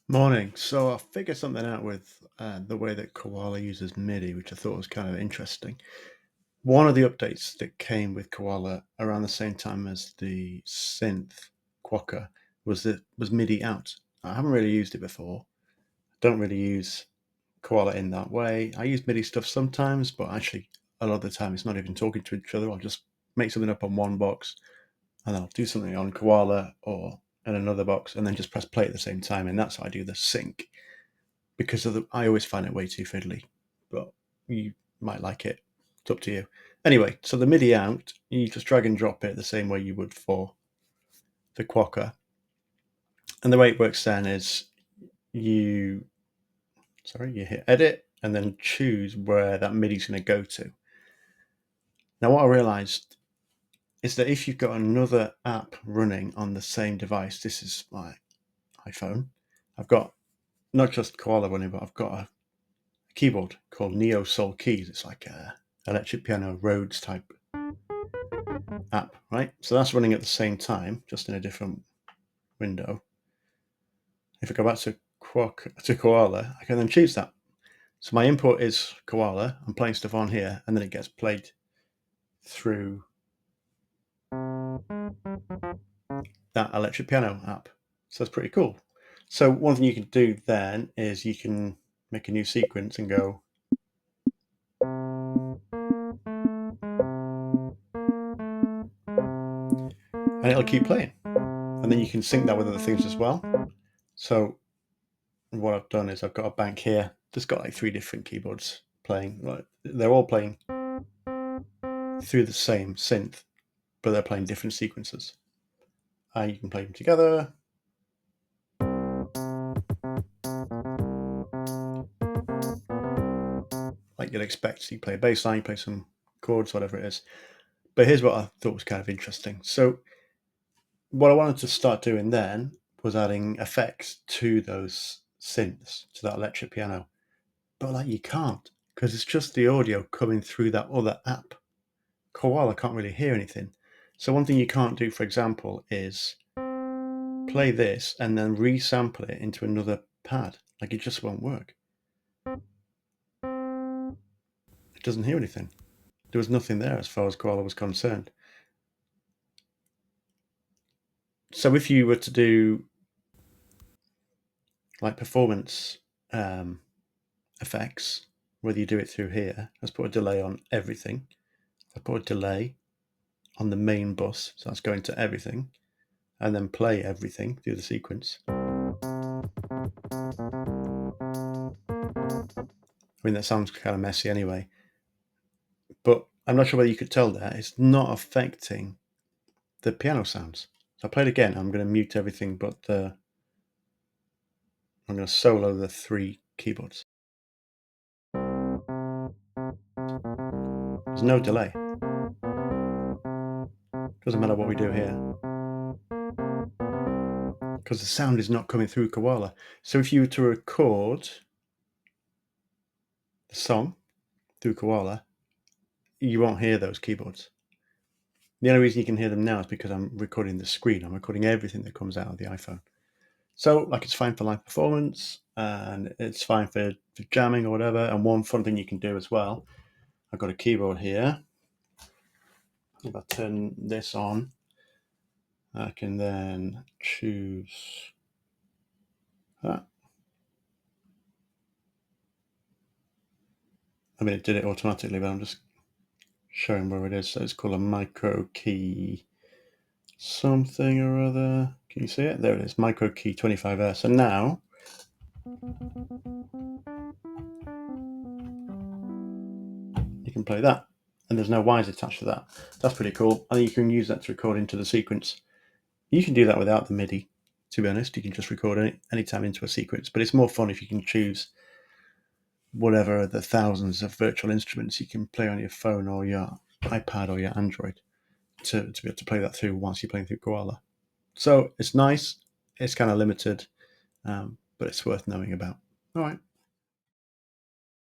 Morning. So I figured something out with the way that Koala uses MIDI, which I thought was kind of interesting. One of the updates that came with Koala around the same time as the synth Quokka was MIDI Out. I haven't really used it before. Don't really use Koala in that way. I use MIDI stuff sometimes, but actually a lot of the time it's not even talking to each other. I'll just make something up on one box and I'll do something on Koala or in another box and then just press play at the same time, and that's how I do the sync. Because I always find it way too fiddly, but you might like it. It's up to you. Anyway, so the MIDI out, you just drag and drop it the same way you would for the Quokka. And the way it works then is you hit edit and then choose where that MIDI is going to go to. Now, what I realized is that if you've got another app running on the same device, this is my iPhone, I've got not just Koala running, but I've got a keyboard called Neo Soul Keys. It's like a electric piano Rhodes type app, right? So that's running at the same time, just in a different window. If I go back to Koala, I can then choose that. So my input is Koala. I'm playing stuff on here, and then it gets played through that electric piano app. So that's pretty cool. So one thing you can do then is you can make a new sequence and go, and it'll keep playing. And then you can sync that with other things as well. So what I've done is I've got a bank here that's got like 3 different keyboards playing. Right? They're all playing through the same synth, but they're playing different sequences. And you can play them together. Like you'd expect. So you play a bass line, you play some chords, whatever it is. But here's what I thought was kind of interesting. So what I wanted to start doing then was adding effects to those synths, to that electric piano. But like you can't, because it's just the audio coming through that other app. Koala can't really hear anything. So one thing you can't do, for example, is play this and then resample it into another pad. Like it just won't work. It doesn't hear anything. There was nothing there as far as Koala was concerned. So if you were to do like performance effects, whether you do it through here, let's put a delay on everything. I put a delay on the main bus, so that's going to everything, and then play everything through the sequence. I mean, that sounds kind of messy anyway, but I'm not sure whether you could tell there, it's not affecting the piano sounds. So I play it again, I'm going to mute everything but I'm going to solo the 3 keyboards. There's no delay. Doesn't matter what we do here, because the sound is not coming through Koala. So if you were to record the song through Koala, you won't hear those keyboards. The only reason you can hear them now is because I'm recording the screen. I'm recording everything that comes out of the iPhone. So like it's fine for live performance and it's fine for jamming or whatever. And one fun thing you can do as well, I've got a keyboard here. If I turn this on, I can then choose that. I mean, it did it automatically, but I'm just showing where it is. So it's called a micro key something or other. Can you see it? There it is, micro key 25S. And now you can play that. And there's no wires attached to that. That's pretty cool. And you can use that to record into the sequence. You can do that without the MIDI, to be honest. You can just record any time into a sequence. But it's more fun if you can choose whatever the thousands of virtual instruments you can play on your phone or your iPad or your Android to be able to play that through once you're playing through Koala. So it's nice. It's kind of limited, but it's worth knowing about. All right.